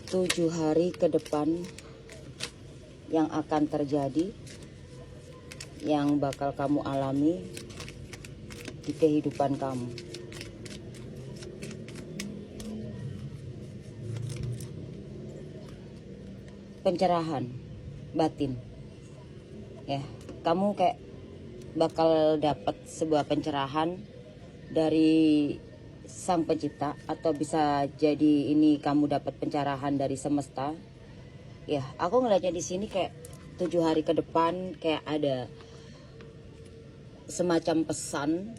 7 hari ke depan yang akan terjadi, yang bakal kamu alami di kehidupan kamu. Pencerahan batin, ya, kamu kayak bakal dapat sebuah pencerahan dari Sang Pencipta, atau bisa jadi ini kamu dapat pencerahan dari semesta. Ya, aku ngeliatnya di sini kayak 7 hari ke depan kayak ada semacam pesan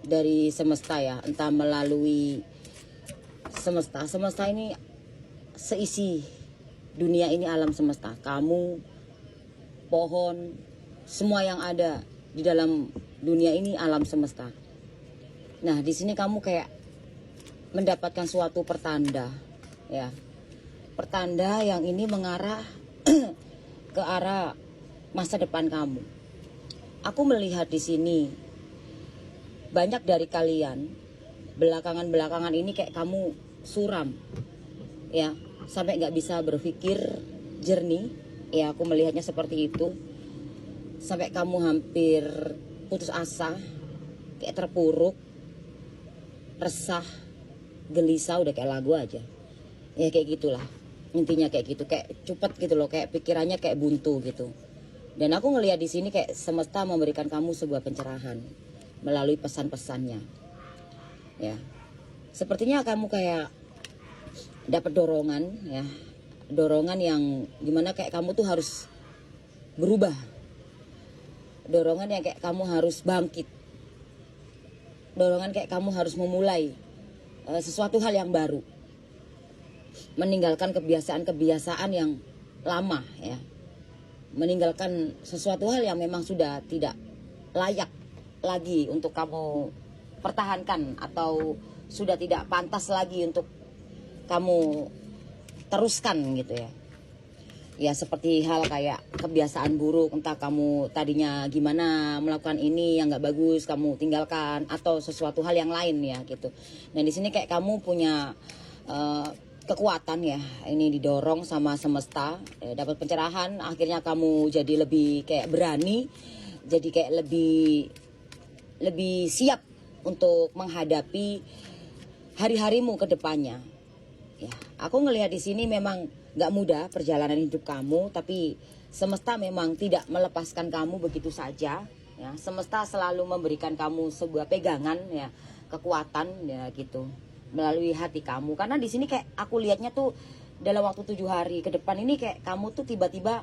dari semesta, ya, entah melalui semesta. Semesta ini seisi dunia ini, alam semesta, kamu, pohon, semua yang ada di dalam dunia ini alam semesta. Nah, di sini kamu kayak mendapatkan suatu pertanda, ya, pertanda yang ini mengarah ke arah masa depan kamu. Aku melihat di sini banyak dari kalian belakangan ini kayak kamu suram, ya, sampai nggak bisa berpikir jernih, ya, aku melihatnya seperti itu. Sampai kamu hampir putus asa, kayak terpuruk, resah, gelisah, udah kayak lagu aja, ya, kayak gitulah intinya, kayak gitu, kayak cepet gitu loh, kayak pikirannya kayak buntu gitu. Dan aku ngelihat di sini kayak semesta memberikan kamu sebuah pencerahan melalui pesan-pesannya, ya. Sepertinya kamu kayak dapat dorongan, ya, dorongan yang gimana kayak kamu tuh harus berubah, dorongan yang kayak kamu harus bangkit, dorongan kayak kamu harus memulai sesuatu hal yang baru, meninggalkan kebiasaan-kebiasaan yang lama, ya, meninggalkan sesuatu hal yang memang sudah tidak layak lagi untuk kamu pertahankan, atau sudah tidak pantas lagi untuk kamu teruskan gitu, ya. Ya, seperti hal kayak kebiasaan buruk, entah kamu tadinya gimana melakukan ini yang nggak bagus, kamu tinggalkan, atau sesuatu hal yang lain, ya, gitu. Dan di sini kayak kamu punya kekuatan, ya, ini didorong sama semesta, dapat pencerahan, akhirnya kamu jadi lebih kayak berani, jadi kayak lebih siap untuk menghadapi hari-harimu ke depannya. Ya, aku ngelihat di sini memang nggak mudah perjalanan hidup kamu, tapi semesta memang tidak melepaskan kamu begitu saja, ya. Semesta selalu memberikan kamu sebuah pegangan, ya, kekuatan, ya, gitu, melalui hati kamu. Karena di sini kayak aku lihatnya tuh dalam waktu 7 hari ke depan ini kayak kamu tuh tiba-tiba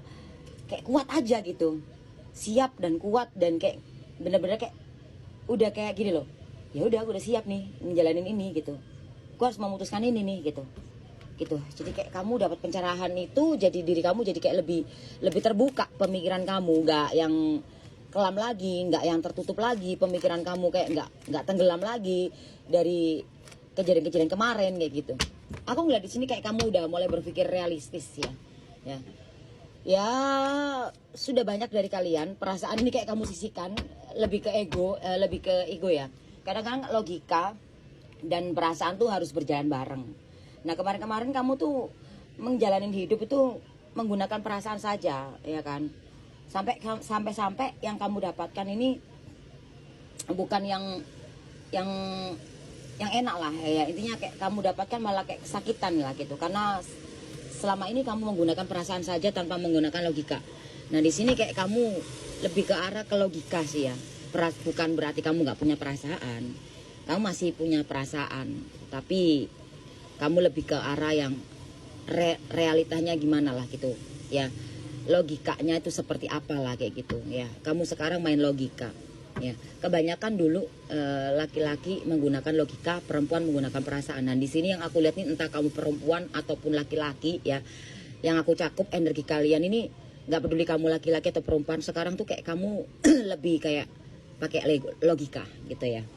kayak kuat aja gitu, siap dan kuat, dan kayak bener-bener kayak udah kayak gini loh, ya udah, aku udah siap nih menjalanin ini gitu, aku harus memutuskan ini nih gitu. Jadi kayak kamu dapat pencerahan itu, jadi diri kamu jadi kayak lebih terbuka pemikiran kamu, nggak yang kelam lagi, nggak yang tertutup lagi pemikiran kamu, kayak nggak tenggelam lagi dari kejadian-kejadian kemarin kayak gitu. Aku ngeliat di sini kayak kamu udah mulai berpikir realistis, ya. Ya, sudah banyak dari kalian perasaan ini kayak kamu sisihkan lebih ke ego, ya. Kadang-kadang logika dan perasaan tuh harus berjalan bareng. Nah, kemarin-kemarin kamu tuh menjalani hidup itu menggunakan perasaan saja, ya kan? Sampai yang kamu dapatkan ini bukan yang enak lah, ya. Intinya kayak kamu dapatkan malah kayak kesakitan lah gitu, karena selama ini kamu menggunakan perasaan saja tanpa menggunakan logika. Nah, di sini kayak kamu lebih ke arah ke logika sih, ya. Bukan berarti kamu nggak punya perasaan, kamu masih punya perasaan, tapi kamu lebih ke arah yang realitanya gimana lah gitu, ya, logikanya itu seperti apa lah kayak gitu, ya. Kamu sekarang main logika, ya. Kebanyakan dulu laki-laki menggunakan logika, perempuan menggunakan perasaan. Dan di sini yang aku lihat nih, entah kamu perempuan ataupun laki-laki, ya, yang aku cakup energi kalian ini, nggak peduli kamu laki-laki atau perempuan, sekarang tuh kayak kamu lebih kayak pakai logika gitu, ya.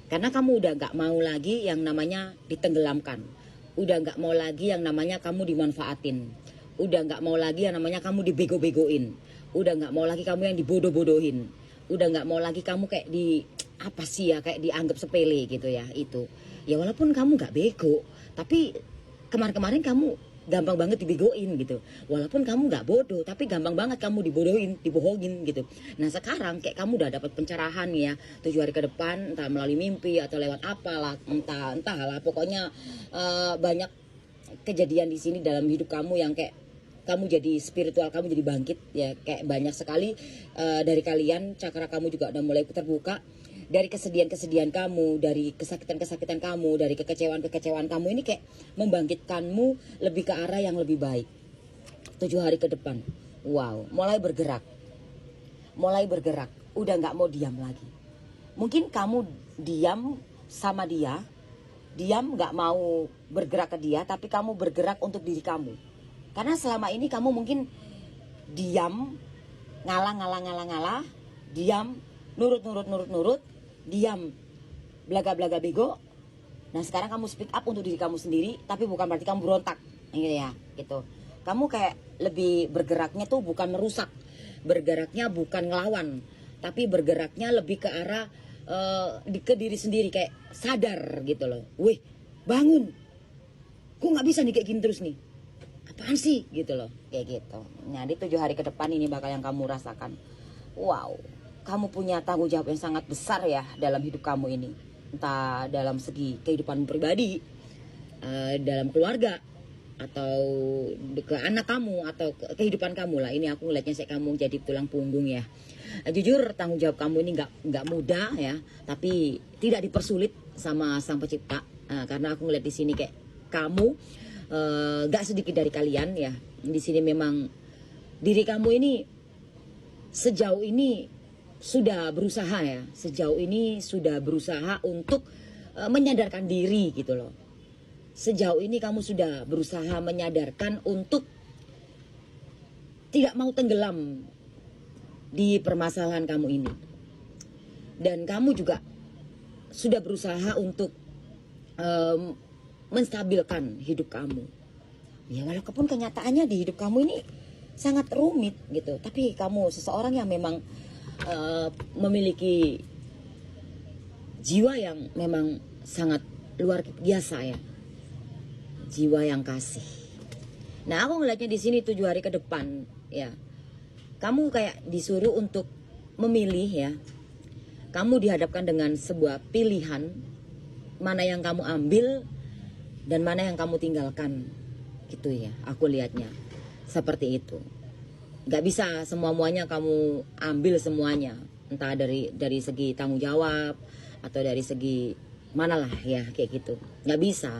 Karena kamu udah gak mau lagi yang namanya ditenggelamkan, udah gak mau lagi yang namanya kamu dimanfaatin, udah gak mau lagi yang namanya kamu dibego-begoin, udah gak mau lagi kamu yang dibodoh-bodohin, udah gak mau lagi kamu kayak apa sih, ya, kayak dianggap sepele gitu, ya, itu. Ya, walaupun kamu gak bego, tapi kemarin-kemarin kamu gampang banget dibegoin gitu. Walaupun kamu nggak bodoh, tapi gampang banget kamu dibodohin, dibohongin gitu. Nah sekarang kayak kamu udah dapat pencerahan ya 7 hari ke depan, entah melalui mimpi atau lewat apalah, entahlah. Pokoknya banyak kejadian di sini dalam hidup kamu yang kayak kamu jadi spiritual, kamu jadi bangkit ya. Kayak banyak sekali dari kalian cakra kamu juga udah mulai terbuka. Dari kesedihan-kesedihan kamu, dari kesakitan-kesakitan kamu, dari kekecewaan-kekecewaan kamu ini kayak membangkitkanmu lebih ke arah yang lebih baik. 7 hari ke depan, wow, mulai bergerak, udah nggak mau diam lagi. Mungkin kamu diam sama dia, diam nggak mau bergerak ke dia, tapi kamu bergerak untuk diri kamu. Karena selama ini kamu mungkin diam, ngalah, diam, nurut, diam, belaga-belaga bego. Nah sekarang kamu speak up untuk diri kamu sendiri, tapi bukan berarti kamu berontak, gitu ya, gitu. Kamu kayak lebih bergeraknya tuh bukan merusak, bergeraknya bukan ngelawan, tapi bergeraknya lebih ke arah ke diri sendiri, kayak sadar gitu loh. Wih, bangun, kok nggak bisa nih kayak gini terus nih? Apaan sih gitu loh, kayak gitu. Nah di 7 hari ke depan ini bakal yang kamu rasakan. Wow, kamu punya tanggung jawab yang sangat besar ya dalam hidup kamu ini. Entah dalam segi kehidupan pribadi, dalam keluarga, atau ke anak kamu, atau kehidupan kamu lah. Ini aku ngeliatnya kayak kamu jadi tulang punggung ya. Jujur tanggung jawab kamu ini nggak mudah ya, tapi tidak dipersulit sama Sang Pencipta. Karena aku ngeliat di sini kayak kamu nggak sedikit dari kalian ya. Di sini memang diri kamu ini sejauh ini sudah berusaha ya, sejauh ini sudah berusaha untuk menyadarkan diri gitu loh. Sejauh ini kamu sudah berusaha menyadarkan untuk tidak mau tenggelam di permasalahan kamu ini. Dan kamu juga sudah berusaha untuk menstabilkan hidup kamu. Ya walaupun kenyataannya di hidup kamu ini sangat rumit gitu, tapi kamu seseorang yang memang memiliki jiwa yang memang sangat luar biasa ya, jiwa yang kasih. Nah aku ngeliatnya di sini 7 hari ke depan ya, kamu kayak disuruh untuk memilih ya. Kamu dihadapkan dengan sebuah pilihan, mana yang kamu ambil dan mana yang kamu tinggalkan gitu ya. Aku lihatnya seperti itu. Gak bisa semua-muanya kamu ambil semuanya, entah dari segi tanggung jawab atau dari segi mana lah ya, kayak gitu. Gak bisa.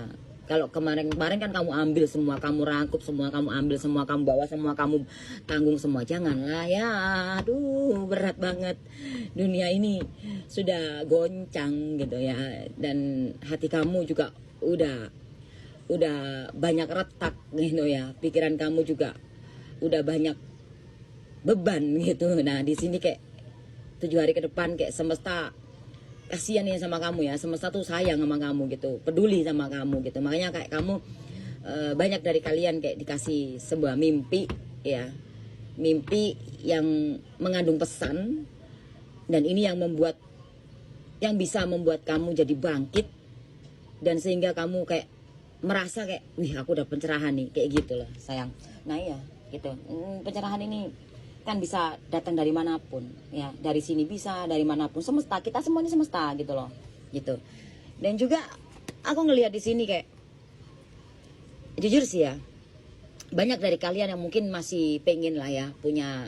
Kalau kemarin kan kamu ambil semua, kamu rangkup semua, kamu ambil semua, kamu bawa semua, kamu tanggung semua. Janganlah ya, aduh berat banget. Dunia ini sudah goncang gitu ya, dan hati kamu juga udah banyak retak gitu ya. Pikiran kamu juga udah banyak beban gitu. Nah di sini kayak 7 hari ke depan kayak semesta kasihan ya sama kamu ya, semesta tuh sayang sama kamu gitu, peduli sama kamu gitu. Makanya kayak kamu banyak dari kalian kayak dikasih sebuah mimpi ya, mimpi yang mengandung pesan, dan ini yang bisa membuat kamu jadi bangkit, dan sehingga kamu kayak merasa kayak wih aku udah pencerahan nih, kayak gitu loh sayang. Nah iya gitu, pencerahan ini kan bisa datang dari manapun ya, dari sini bisa, dari manapun, semesta, kita semua ini semesta gitu loh gitu. Dan juga aku ngelihat di sini kayak jujur sih ya, banyak dari kalian yang mungkin masih pengen lah ya punya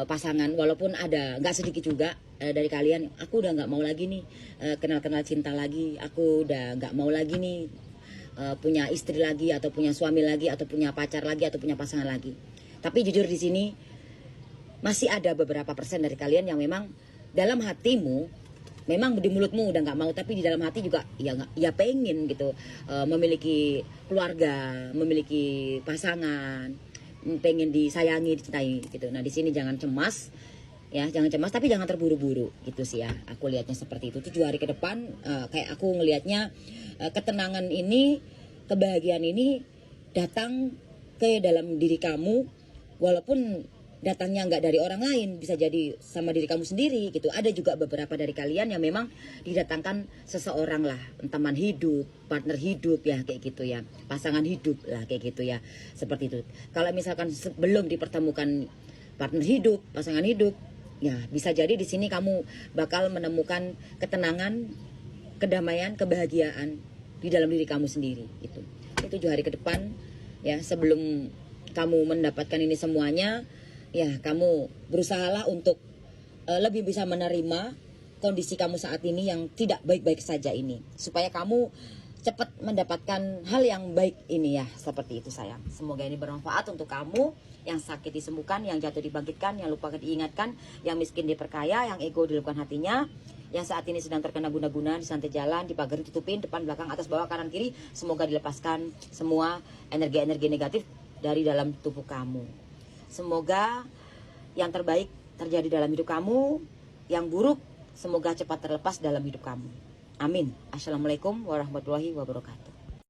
pasangan, walaupun ada nggak sedikit juga dari kalian, aku udah nggak mau lagi nih kenal-kenal cinta lagi, aku udah nggak mau lagi nih punya istri lagi, atau punya suami lagi, atau punya pacar lagi, atau punya pasangan lagi. Tapi jujur di sini masih ada beberapa persen dari kalian yang memang dalam hatimu, memang di mulutmu udah nggak mau, tapi di dalam hati juga ya pengen gitu, memiliki keluarga, memiliki pasangan, pengen disayangi, dicintai gitu. Nah di sini jangan cemas ya, jangan cemas, tapi jangan terburu-buru gitu sih ya. Aku lihatnya seperti itu. 7 hari ke depan kayak aku ngelihatnya ketenangan ini, kebahagiaan ini datang ke dalam diri kamu, walaupun datangnya nggak dari orang lain, bisa jadi sama diri kamu sendiri gitu. Ada juga beberapa dari kalian yang memang didatangkan seseorang lah, teman hidup, partner hidup ya kayak gitu ya, pasangan hidup lah kayak gitu ya, seperti itu. Kalau misalkan sebelum dipertemukan partner hidup, pasangan hidup, ya bisa jadi di sini kamu bakal menemukan ketenangan, kedamaian, kebahagiaan di dalam diri kamu sendiri itu. Ini 7 hari ke depan ya, sebelum kamu mendapatkan ini semuanya, ya kamu berusahalah untuk lebih bisa menerima kondisi kamu saat ini yang tidak baik-baik saja ini, supaya kamu cepat mendapatkan hal yang baik ini ya, seperti itu sayang. Semoga ini bermanfaat untuk kamu. Yang sakit disembuhkan, yang jatuh dibangkitkan, yang lupa diingatkan, yang miskin diperkaya, yang ego dilupkan hatinya, yang saat ini sedang terkena guna-guna, disantai jalan, dipagari, tutupin, depan, belakang, atas, bawah, kanan, kiri. Semoga dilepaskan semua energi-energi negatif dari dalam tubuh kamu. Semoga yang terbaik terjadi dalam hidup kamu, yang buruk semoga cepat terlepas dalam hidup kamu. Amin. Assalamualaikum warahmatullahi wabarakatuh.